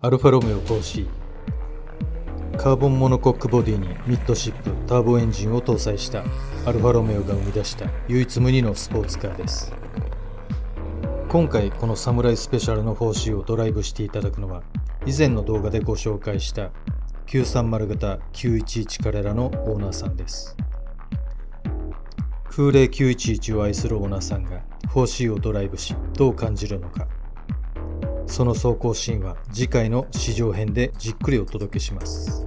アルファロメオ 4C カーボンモノコックボディにミッドシップターボエンジンを搭載したアルファロメオが生み出した唯一無二のスポーツカーです。今回このサムライスペシャルの 4C をドライブしていただくのは、以前の動画でご紹介した930型911カレラのオーナーさんです。空冷911を愛するオーナーさんが 4C をドライブしどう感じるのか、その走行シーンは次回の試乗編でじっくりお届けします。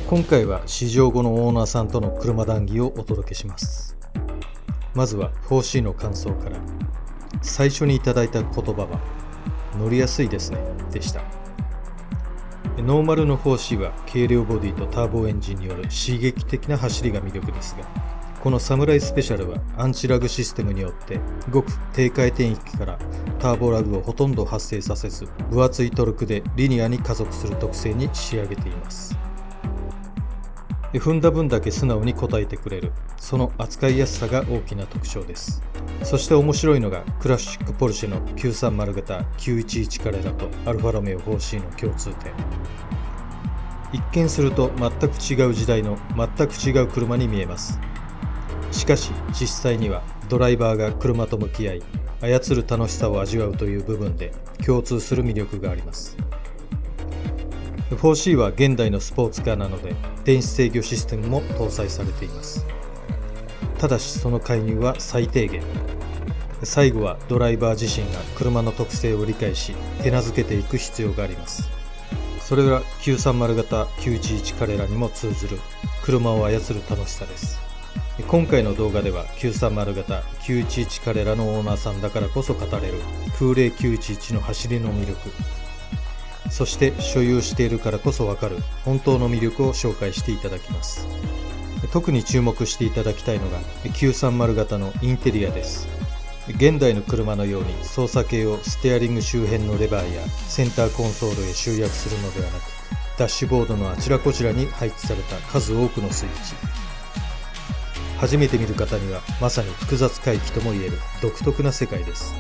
今回は試乗後のオーナーさんとの車談義をお届けします。まずは 4C の感想から。最初にいただいた言葉は乗りやすいですねでした。ノーマルの 4C は軽量ボディとターボエンジンによる刺激的な走りが魅力ですが、このサムライスペシャルはアンチラグシステムによってごく低回転域からターボラグをほとんど発生させず、分厚いトルクでリニアに加速する特性に仕上げています。踏んだ分だけ素直に応えてくれる、その扱いやすさが大きな特徴です。そして面白いのがクラシックポルシェの930型911カレラとアルファロメオ 4C の共通点。一見すると全く違う時代の全く違う車に見えます。しかし実際にはドライバーが車と向き合い操る楽しさを味わうという部分で共通する魅力があります。 4C は現代のスポーツカーなので電子制御システムも搭載されています。ただしその介入は最低限。最後はドライバー自身が車の特性を理解し手なずけていく必要があります。それが930型911カレラにも通ずる車を操る楽しさです。今回の動画では930型911カレラのオーナーさんだからこそ語れる空冷911の走りの魅力、そして所有しているからこそわかる本当の魅力を紹介していただきます。特に注目していただきたいのが930型のインテリアです。現代の車のように操作系をステアリング周辺のレバーやセンターコンソールへ集約するのではなく、ダッシュボードのあちらこちらに配置された数多くのスイッチ。初めて見る方にはまさに複雑回帰ともいえる独特な世界です。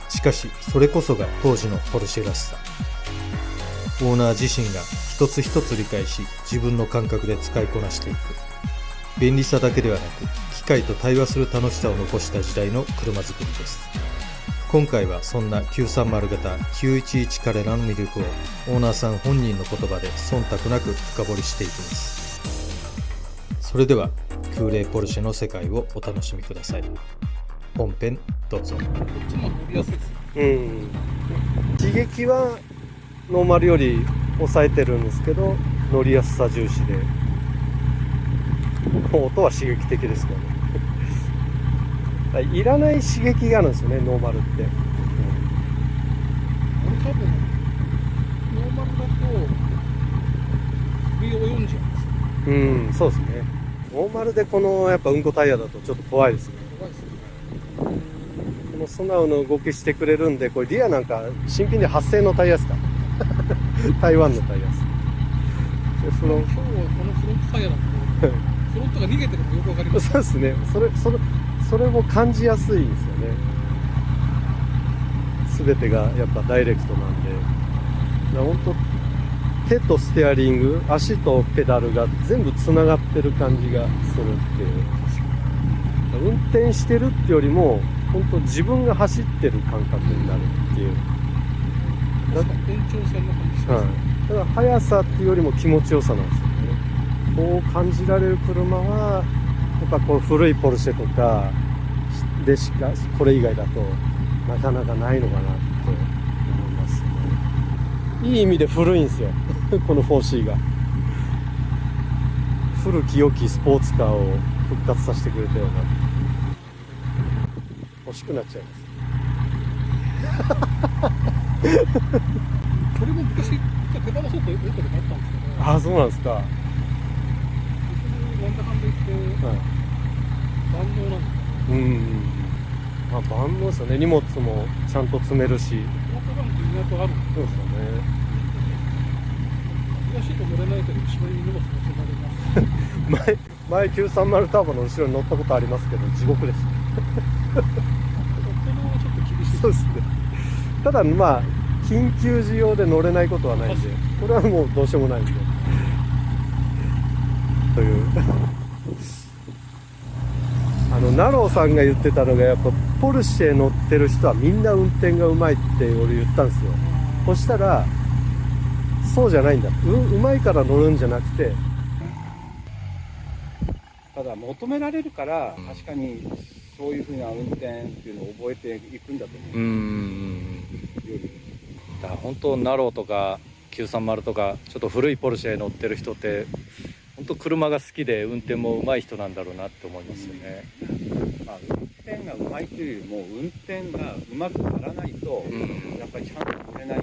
しかしそれこそが当時のポルシェらしさ。オーナー自身が一つ一つ理解し自分の感覚で使いこなしていく。便利さだけではなく機械と対話する楽しさを残した時代の車作りです。今回はそんな930型911カレラの魅力をオーナーさん本人の言葉で忖度なく深掘りしていきます。それでは空冷ポルシェの世界をお楽しみください。本編どうぞ。こっちも乗りやすいですね。刺激はノーマルより抑えてるんですけど、乗りやすさ重視で、音は刺激的ですけどねいらない刺激があるんですよね、ノーマルって。俺多分ノーマルだと首を読んじゃうんですよ。そうですね。ノーマルでこのやっぱうんこタイヤだとちょっと怖いですね。怖いですよね。この素直な動きしてくれるんで、これリアなんか新品で8000のタイヤですか台湾のタイヤです。で今日はこのフロントタイヤだとフロントが逃げてるのがよくわかります。そうですね。それも感じやすいんですよね。全てがやっぱダイレクトなんで、本当手とステアリング、足とペダルが全部つながってる感じがするっていう。運転してるってよりも本当自分が走ってる感覚になるっていう。確かに延長線の感じしますね。だから速さっていうよりも気持ちよさなんですよね。こう感じられる車はやっぱこう古いポルシェとかでしかこれ以外だとなかなかないのかなって思いますね。いい意味で古いんですよこの 4C が。古き良きスポーツカーを復活させてくれたような。欲しくなっちゃいますこれも昔手放そうということでもあったんですけど、ああ、そうなんですか。結局なんだかんだ言ってはい、万能なんですよ。まあ万能ですよね。荷物もちゃんと積めるし。このカバンって意外とあるんでそうですよね。す。難しいと乗れないけど後ろに荷物乗せられます。前930ターボの後ろに乗ったことありますけど地獄でした子供はちょっと厳しい。そうですね。ただまあ緊急需要で乗れないことはないんで、これはもうどうしようもないんでというナローさんが言ってたのが、やっぱポルシェ乗ってる人はみんな運転がうまいって俺言ったんですよ。そしたらそうじゃないんだ、うまいから乗るんじゃなくて、ただ求められるから確かにそういうふうな運転っていうのを覚えていくんだと思う。だから本当ナローとか930とかちょっと古いポルシェ乗ってる人って本当車が好きで運転も上手い人なんだろうなって思いますよね。まあ、運転が上手いというよりも運転が上手くならないと、やっぱりちゃんと乗れない。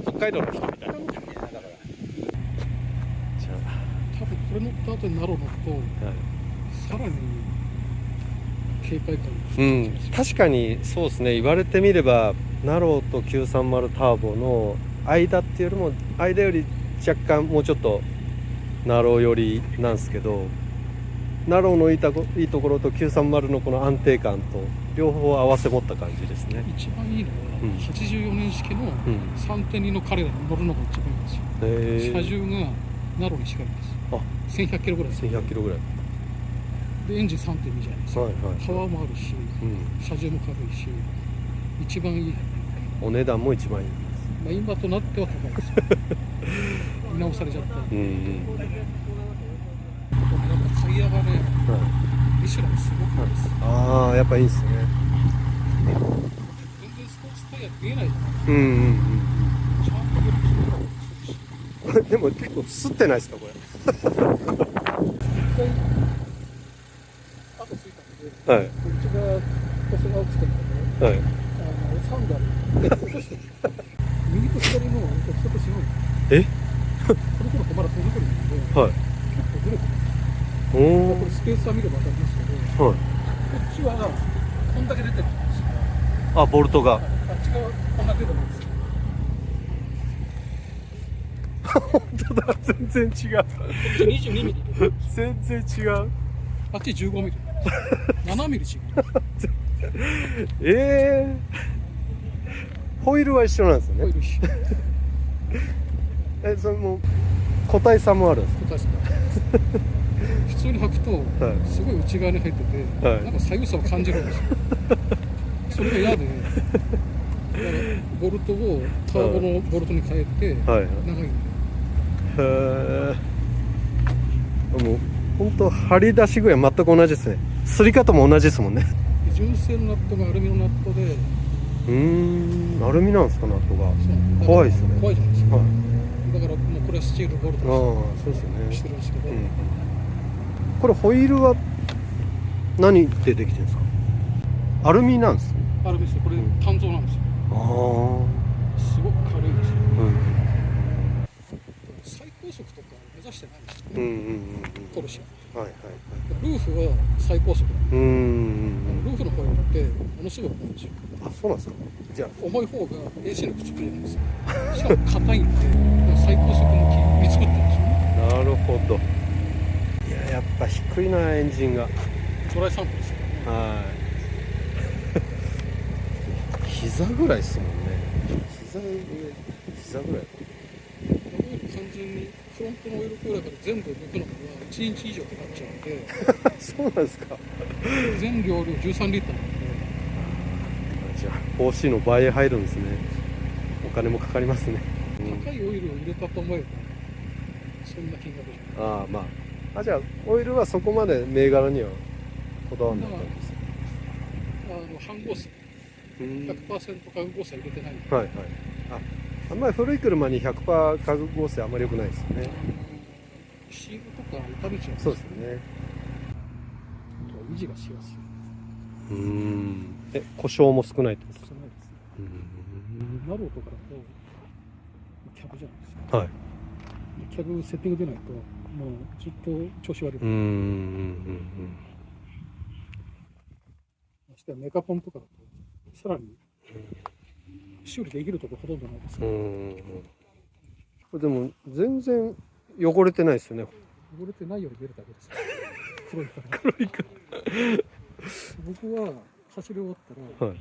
北海道の人みたいな。だから多分これ乗った後になろうのと、さらに警戒感が、確かにそうですね。言われてみればナローと930ターボの間っていうよりも、間より若干もうちょっとナロー寄りなんですけど、ナローのいいところと930のこの安定感と両方合わせ持った感じですね。一番いいのは、84年式の 3.2 の彼らに乗るのが一番いいんですよ。車重がナローに近いんです。1100キロぐらいです。1100キロぐらいでエンジン 3.2 じゃないですか。パワーもあるし、車重も軽いし、一番いい。お値段も一番いい。まあ、今となっては高いですよ。見直されちゃった。タイヤがね、ミシュランすごくいいです。ああ、やっぱいいですね。全然スポーツタイヤ見えないじゃないですか。ちゃんとこれでも結構吸ってないですかこれ。あとついたので、こっちが細が落ちてるので、サンダルで落としてる。右と左のちょっと違う。これとのまだ手作りなので、結構ずれてる。これスペースは見れば分かりますけど、こっちはこんだけ出てるんですよ。ボルトが。あっちがこんな出てるんですよ。本当だ、全然違う。こっち22ミリで、全然違う。あっち15ミリ。7ミリ違う。ホイールは一緒なんですよね。ホイール一緒。それも個体差もあるんですか。個体差普通に履くと、すごい内側に入ってて、なんか左右差を感じるんですよ。それが嫌で、だからボルトをターボのボルトに変えて、長いんで。もう本当張り出し具合全く同じですね。擦り方も同じですもんね。純正のナットがアルミのナットで、アルミなんですか、ナットが。怖いですね。怖いじゃないですか。だからもうこれはスチールボルトそうですよね。してるんですけど、これホイールは何でできてるんですか。アルミなんです。アルミですよ。これ単造なんですよ。すごく軽いですよ。最高速とか目指してないんですよね。ポルシェ。ルーフは最高速だ。ルーフのホイールってものすごく重いんですよ。そうなんですか。じゃあ重い方が AC のくっつくじゃないですか。しかも硬いんで、最高速向きに作ってるんですよね。なるほど。いや、やっぱ低いな、エンジンが。トライサンプルですよね。膝ぐらいですもんね。膝ぐらい。完全にフロントのオイルクーラーから全部抜くのが1日以上かかっちゃうんで。そうなんですか。全容量13リッターなんで。じゃあ OC の倍入るんですね。お金もかかりますね。高いオイルを入れたと思えばそんな金額じゃない。じゃあオイルはそこまで銘柄にはこだわらなかったんです。半合成 100% 化学合成入れてないんで。あんまり古い車に 100% 化学合成あんまり良くないですよね。シールとか傷めちゃう。そうですよね。維持がしやすい。故障も少ないってことですか。少ないですね。ナローとかだとキャブじゃないですか。はい。キャブセッティング出ないともうずっと調子悪い。ましてはメカポンとかだとさらに修理できるところほとんどないですから。これでも全然汚れてないですよね。汚れてないように出るだけです。黒いから。僕は走り終わったら、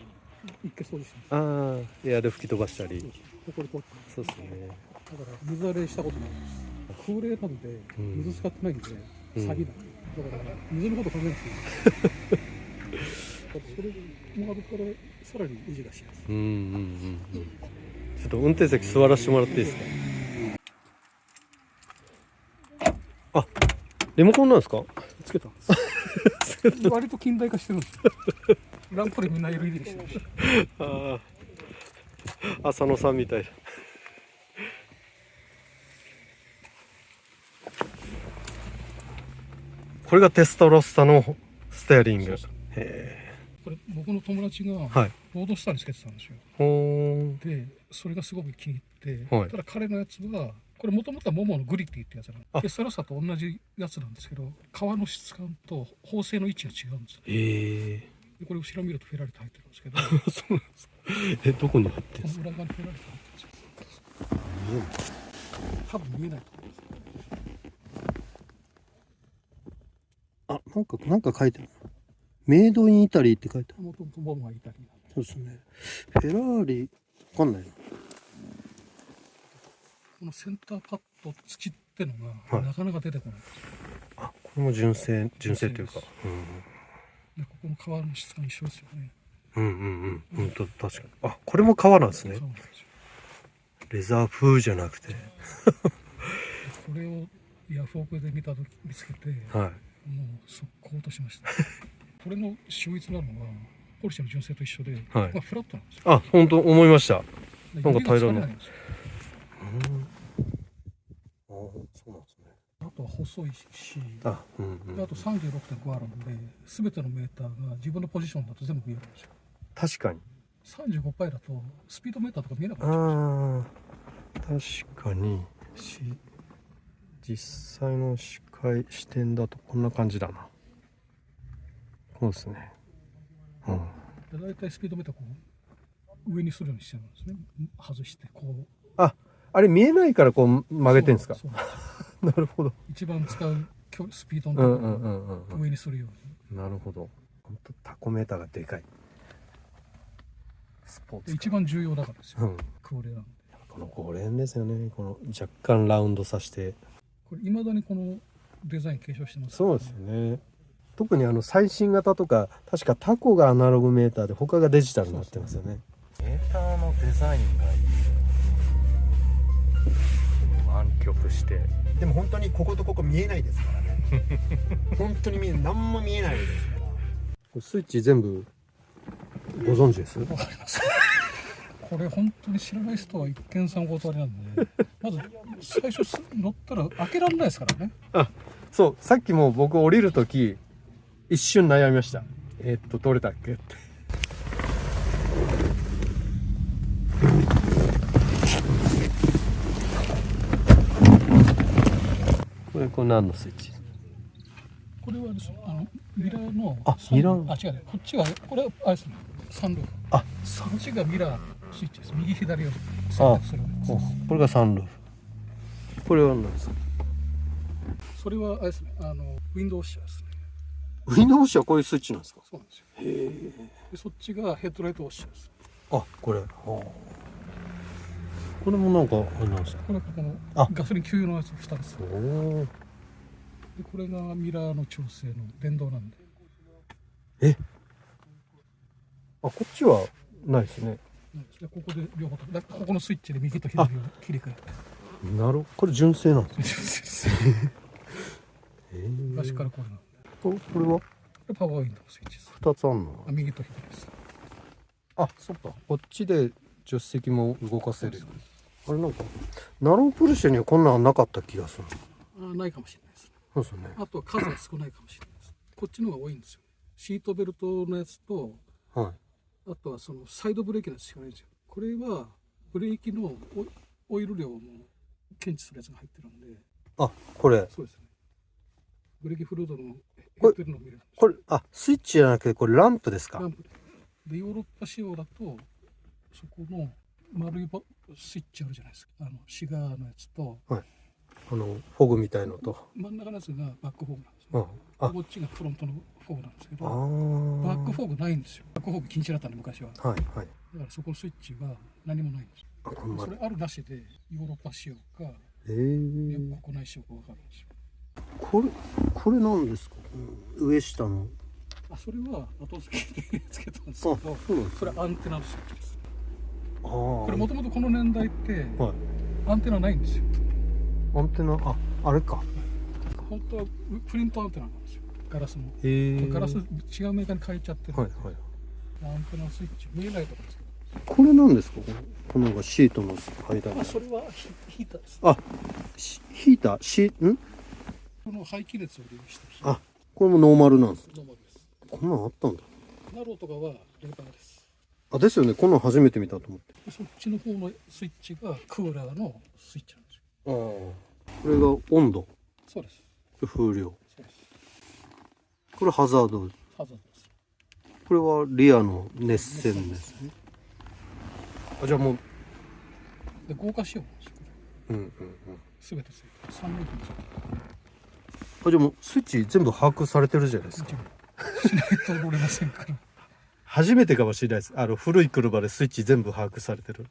一回掃除してます。ああ、エアで吹き飛ばしたり。ほこり取って。そうですね。だから水洗いしたことないです。空冷なんで水使ってないんでうん詐欺なんで、だから水のこと考えなくていい。それもあるからさらに維持がしやすい。うんうんうんうん。ちょっと運転席座らせてもらっていいですか。あ、リモコンなんですか。つけたんです。割と近代化してるんですよ。ランプでみんな LED にしてるし。ああ、浅野さんみたいな。これがテストロッサのステアリング。へこれ僕の友達がえ。はい。ロードスターにつけてたんですよ。ほーん。でそれがすごく気に入って、はいただ彼のやつはこれもともとはモモのグリティってやつなあの。テストロッサと同じやつなんですけど、革の質感と縫製の位置が違うんですよ。へえ。でこれ後ろ見るとフェラリって入ってるんですけど、そうなんですか。え、どこに貼ってんこですか。の裏側にフェラリって入ってるんですよ。多分見えないと思います。あ、なんか書いてある。メイドインイタリーって書いてある。もともとモモがイタリアなんで、そうですね。フェラーリ、わかんないな。このセンターパッド付きってのはいがなかなか出てこない。あ、これも純正というか。でここの革の質感一緒ですよね。うんうんうん。本当確かに。あ、これも革なんですね革。なんですよ。レザー風じゃなくて。これをヤフオクで見つけて、はい。もう速攻落としました。これの秀逸なのはポルシェの純正と一緒で、ここがフラットなんですよ。あ、本当思いました。でなんか平らな指が疲れないんですよ。あ、そうなんですね。あとは細いし、あ、うんであと 36.5 あるので、全てのメーターが自分のポジションだと全部見えるんですよ。確かに。 35パイだとスピードメーターとか見えなくなっちゃうんですよ。ああ、確かに実際の視点だとこんな感じだな。そうですね。うん。で大体スピードメーターこう上にするようにしてるんですね。外してこうあ、あれ見えないからこう曲げてんですか。そうなんですよ。なるほど。一番使うスピードのところうんうんうんうんを上にするように。なるほど。本当タコメーターがでかい。スポーツカー。で一番重要だからですよ。うん。空冷なんで。この5連ですよね。この若干ラウンドさせて。これ未だにこのデザイン継承してます、そうですよね。特に最新型とか確かタコがアナログメーターで他がデジタルになってますよね。メーターのデザインがいい。湾曲して。でも本当にこことここ見えないですからね本当に何も見えないですから。これスイッチ全部ご存知です？わかりますこれ本当に知らない人は一見さんお断りなんで、まず最初乗ったら開けられないですからね。そう、さっきも僕降りるとき一瞬悩みました。どれだっけって。これ何のスイッチ？これはですね、ミラーのあミラー違うね、こっちはこれはあれですね、サンルーフ。あ、こっちがミラースイッチです。右左を選択するやつです。これがサンルーフ。これは何ですか？それはあれですね、ウィンドウウォッシャーですね。ウィンドウウォッシャーはこういうスイッチなんですか？そうなんですよ。でそっちがヘッドライトウォッシャーです。あ、これ。これもなんかあれなんですか？これがこのあガソリン給油のやつ2つ。おお。でこれがミラーの調整の電動なんで。あ、こっちはないですね。でここで両方とだここのスイッチで右と左を切り替えなるほど。これ純正なんですね。昔からこれなんで。これはでパワーウィンドウのスイッチです。2つあんの？右と左です。あ、そっか。こっちで助手席も動かせるよ。あれなんかナロープルシェにはこんなんなかった気がする。ないかもしれないですね。そうですよね。あとは数が少ないかもしれないです。こっちの方が多いんですよね。シートベルトのやつと、はい。あとはそのサイドブレーキのやつしかないんですよ。これはブレーキのオイル量も検知するやつが入ってるんで。あ、これ。そうですね。ブレーキフルードの減ってるのを見れるんですよ。これ、あ、スイッチじゃなくてこれランプですかラ？ンプでヨーロッパ仕様だとそこの丸いスイッチあるじゃないですか。シガーのやつとフォグみたいのと。真ん中のやつがバックホームなんですよ。ああこっちがフロントのフォークなんですけど、あバックフォークないんですよ。バックフォーク禁止だったんで昔は。はいはい。だからそこのスイッチは何もないんですよ。あ、こんまり。それあるなしでヨーロッパ仕様か国国内仕様か分かるんですよ。これなんですか？上下の。あ、それは後付けでつけたんですあ、けど、そうなんです。それアンテナのスイッチです。ああ。これもともとこの年代ってはい。アンテナないんですよ。アンテナ、あれか。本当はプリントアンテナなんですよ。ガラスの。へえ。ガラス違うメーカーに変えちゃってるんで、はいはい。アンテナのスイッチ見えないところですけど、これなんですか？このシートの間に。それはヒーターです。あ、ヒーター、この排気熱を利用してる。あ、これもノーマルなんです。ノーマルです。こんなんあったんだ。ナローとかはレバーです。あ、ですよね。こんなん初めて見たと思って。そっちの方のスイッチがクーラーのスイッチなんですよ。ああ。これが温度、そうです。風量。そうです。これハザード。ハザードです。これはリアの熱線ですね。あ、じゃあもう。で豪華仕様なんですよ。うんうんうん。すべてついてる。3連ついてる。あ、じゃあもうスイッチ全部把握されてるじゃないですか。しないと乗れませんから。初めてかもしれないです。古い車でスイッチ全部把握されてる。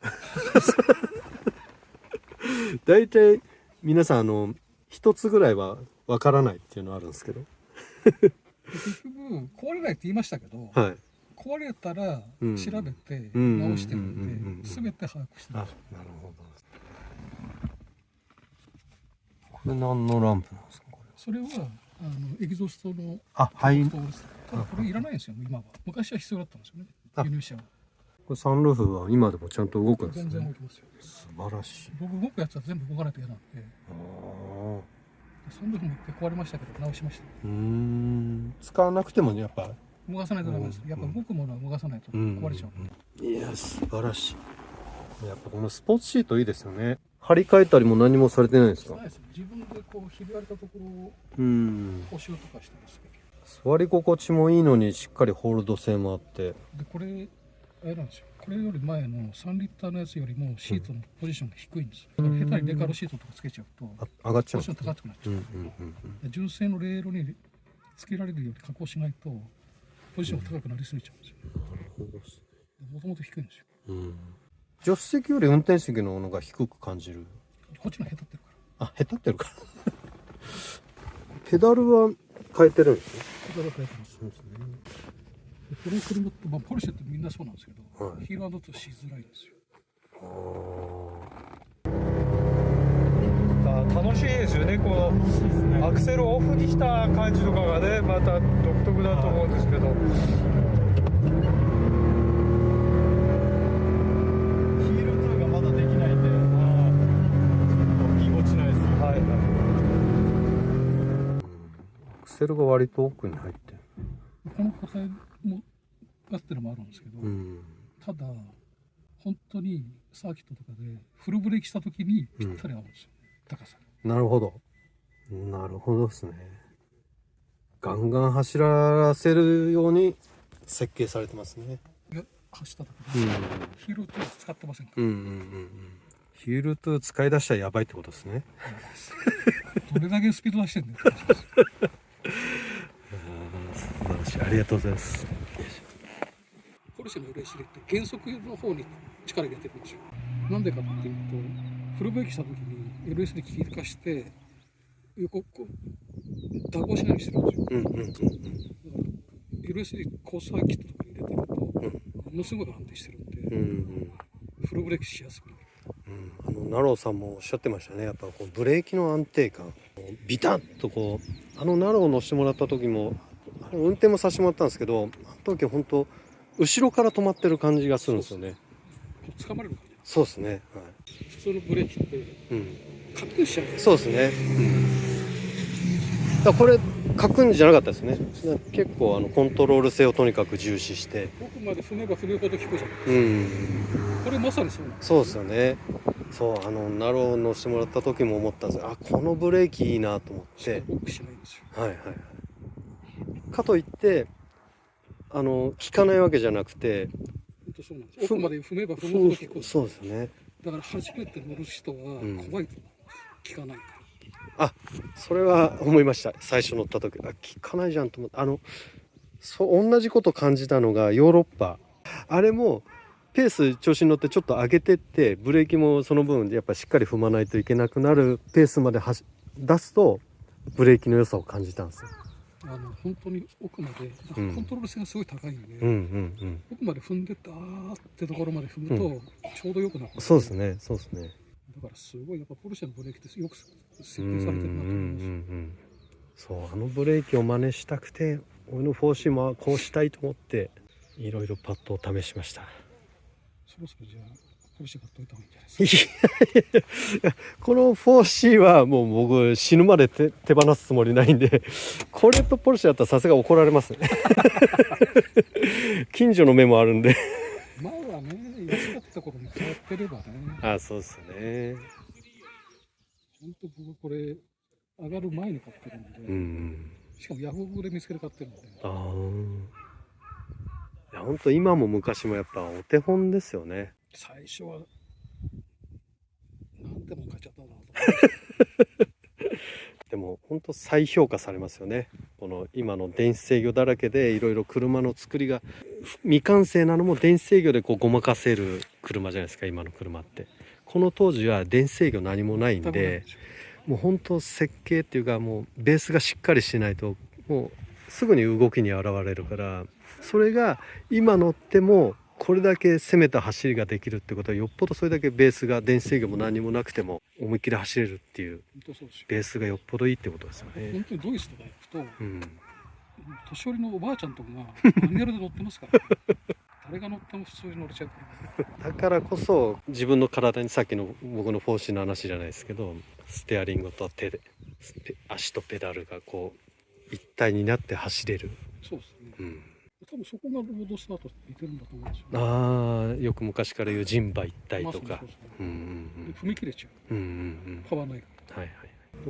大体皆さん一つぐらいはわからないっていうのはあるんですけど。結局壊れないって言いましたけど、はい。壊れたらうん調べてうん直してるうんうんうんうんんで、全て把握してあ、ます。なるほど。これ何のランプなんですか？これ。それはエキゾストのあ、はい。こそうです。ただこれいらないんですよ。今は。昔は必要だったんですよね。あ輸入車は。れサンルーフは今でもちゃんと動くんです全然動ね。きますよ。素晴らしい。僕動くやつは全部動かないと嫌なんで、あその時も一回壊れましたけど直しました。あ。使わなくてもね、やっぱ。動かさないとダメです。やっぱ動くものは動かさないと壊れちゃう。いや、素晴らしい。やっぱこのスポーツシートいいですよね。張り替えたりも何もされてないんですか？ないですよ。自分でこうひび割れたところをうん。補修とかしてますけ座り心地もいいのにしっかりホールド性もあって。ど。でこれあれなんですよ。これより前の3リッターのやつよりもシートのポジションが低いんですよ。だから下手にレカロシートとかつけちゃうと上がっちゃうんポジション高くなっちゃう。うん。純正のレールにつけられるように加工しないとポジションが高くなりすぎちゃうんですよ。もともと低いんですよ。助手席より運転席のものが低く感じる。こっちの下手ってるかあ、下手ってるからペダルは変えてるんですね。ら。だから変えてます。そうですね。でこの車って、ポルシェってみんなそうなんですけど、はいヒールアンドとしづらいんですよ。楽しいですよね、このアクセルをオフにした感じとかがね、また独特だと思うんですけど、ヒールトゥーがまだできないんで、ぎこちないです。はい、アクセルが割と奥に入ってる。この個体もあってのもあるんですけど、ただ本当にサーキットとかでフルブレーキした時にぴったり合うんですよ、高さに。なるほど。なるほどですね。ガンガン走らせるように設計されてますね。走った時に、ヒールトゥー使ってませんか？ヒールトゥー使い出したらやばいってことですね。どれだけスピード出してんだよ。素晴らしい。ありがとうございます。ポルシェの LS3 って減速の方に力入れてるんですよ。なんでかっていうと、フルブレーキした時に LS で気化して横こう蛇行しないようにしてるんですよ。LS でコースサーキットとかに入れてると、ものすごい安定してるんで、フルブレーキしやすくなる。ナローさんもおっしゃってましたね。やっぱこうブレーキの安定感、ビタッとこうナロー乗せてもらった時も運転もさせてもらったんですけど、あの時本当後ろから止まってる感じがするんですよね。掴まれる感じ。そうですね。はい。普通のブレーキってカックしちゃうんですよ。そうですね。だからこれカクンじゃなかったですね。結構コントロール性をとにかく重視して。奥まで踏めば踏むほど効くじゃん。これまさにそうなんです。そうですよね。そうナロー乗せてもらった時も思ったんですよ。あ、このブレーキいいなと思って。ロックしないんですよ。はいはいはい。かといって効かないわけじゃなくて。本当そうなんです。奥まで踏めば踏むほど効く。そうですね。だから初めて乗る人は怖いと思う。効かないから。それは思いました。最初乗った時、効かないじゃんと思って、同じこと感じたのがヨーロッパ。あれもペース調子に乗ってちょっと上げてって、ブレーキもその分やっぱしっかり踏まないといけなくなるペースまで出すとブレーキの良さを感じたんですよ。本当に奥まで、コントロール性がすごい高いんで、奥まで踏んでったってところまで踏むとちょうどよくなる、そうですね。だからすごいやっぱポルシェのブレーキってよく設計されてるなと思います。そうブレーキを真似したくて、俺の 4C もこうしたいと思っていろいろパッドを試しました。そろそろじゃあポルシェ買っといた方がいいんじゃないですか。この 4C はもう僕死ぬまで手放すつもりないんで、これとポルシェだったらさすが怒られますね。近所の目もあるんで。前はね、安かった頃に変わってればね。そうですね。本当僕これ上がる前に買ってるんで、しかもヤフオクで見つけて買ってるんで。いや本当今も昔もやっぱお手本ですよね。最初はなんてもん買っちゃったなと。でも本当再評価されますよね。この今の電子制御だらけでいろいろ車の作りが未完成なのも電子制御でこうごまかせる車じゃないですか、今の車って。この当時は電子制御何もないんで、もう本当設計っていうかもうベースがしっかりしないともうすぐに動きに現れるから、それが今乗ってもこれだけ攻めた走りができるってことは、よっぽどそれだけベースが電子制御も何もなくても思いっきり走れるっていうベースがよっぽどいいってことですよね。本当にドイツとか行くと、年寄りのおばあちゃんとかがマニュアルで乗ってますから、誰が乗っても普通に乗れちゃうから。だからこそ自分の体に、さっきの僕の 4C の話じゃないですけど、ステアリングと手で足とペダルがこう一体になって走れる。そうですね。多分そこがロードスタート似てるんだと思うんですよね。よく昔から言う人馬一体とか、踏み切れちゃう、パワーないから。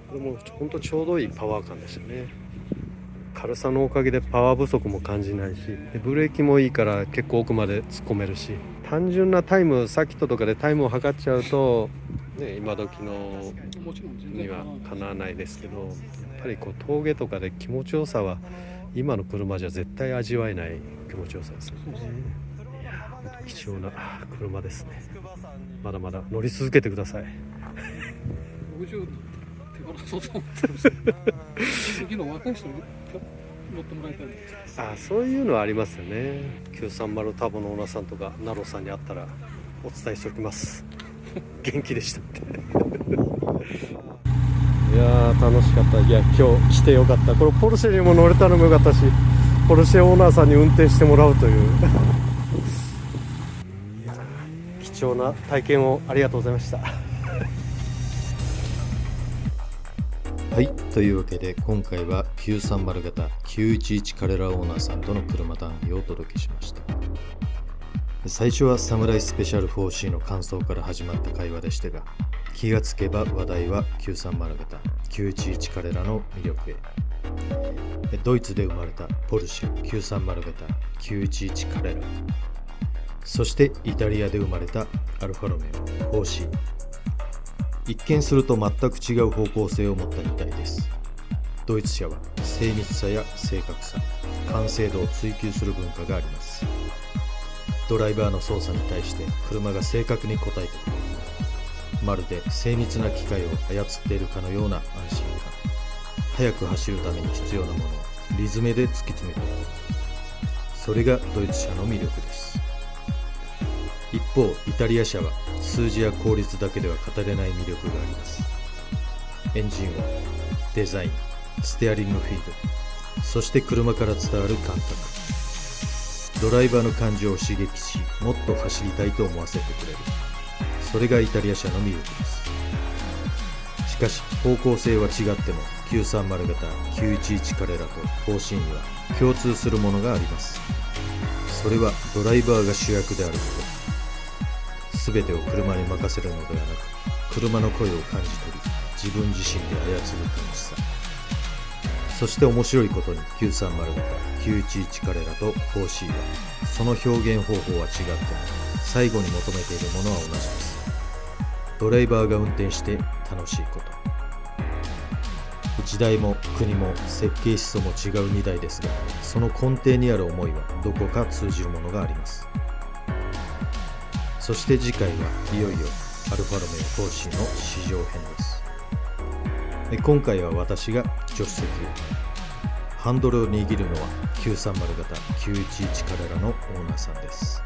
これも本当ちょうどいいパワー感でしたね。軽さのおかげでパワー不足も感じないし、でブレーキもいいから結構奥まで突っ込めるし、単純なタイム、サーキットとかでタイムを測っちゃうと、今時のにはかなわないですけど、やっぱりこう峠とかで気持ちよさは今の車じゃ絶対味わえない気持ちよさですね。いや本当貴重な車ですね。まだまだ乗り続けてください。60手放そうと思ってるんですよ。次の若い人に乗ってもらいたい。そういうのはありますよね。930タボのオーナーさんとかナロさんに会ったらお伝えしておきます。元気でしたっていやー楽しかった。いや今日来てよかった。これポルシェにも乗れたのもよかったし、ポルシェオーナーさんに運転してもらうといういや貴重な体験をありがとうございました。はい、というわけで今回は930型911カレラオーナーさんとの車談義をお届けしました。最初はサムライスペシャル 4C の感想から始まった会話でしたが、気がつけば話題は930型911カレラの魅力へ。ドイツで生まれたポルシェ930型911カレラ、そしてイタリアで生まれたアルファロメオ 4C。 一見すると全く違う方向性を持った2体です。ドイツ車は精密さや正確さ、完成度を追求する文化があります。ドライバーの操作に対して車が正確に応えてくれる、まるで精密な機械を操っているかのような安心感。速く走るために必要なものをリズムで突き詰めている、それがドイツ車の魅力です。一方イタリア車は数字や効率だけでは語れない魅力があります。エンジン音、デザイン、ステアリングフィード、そして車から伝わる感覚、ドライバーの感情を刺激し、もっと走りたいと思わせてくれる、それがイタリア車の魅力です。しかし方向性は違っても930型911カレラと 4C には共通するものがあります。それはドライバーが主役であること。全てを車に任せるのではなく、車の声を感じ取り、自分自身で操る楽しさ。そして面白いことに930型911カレラと 4C はその表現方法は違っても最後に求めているものは同じです。ドライバーが運転して楽しいこと。時代も国も設計思想も違う2台ですが、その根底にある思いはどこか通じるものがあります。そして次回はいよいよアルファロメオポルシェの試乗編です。今回は私が助手席を、ハンドルを握るのは930型911カレラのオーナーさんです。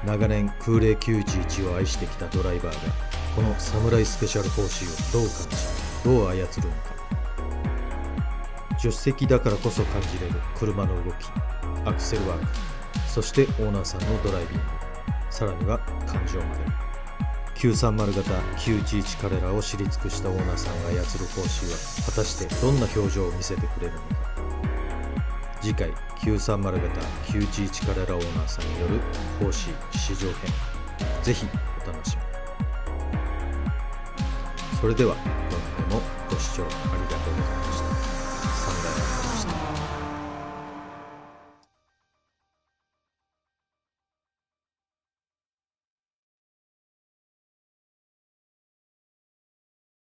長年空冷911を愛してきたドライバーがこのサムライスペシャル4Cをどう感じ、どう操るのか。助手席だからこそ感じれる車の動き、アクセルワーク、そしてオーナーさんのドライビング、さらには感情まで。930型911カレラを知り尽くしたオーナーさんが操る 4C は果たしてどんな表情を見せてくれるのか。次回930型911カレラオーナーさんによる 4C 試乗編、ぜひお楽しみに。それでは今回もご視聴ありがとうございました。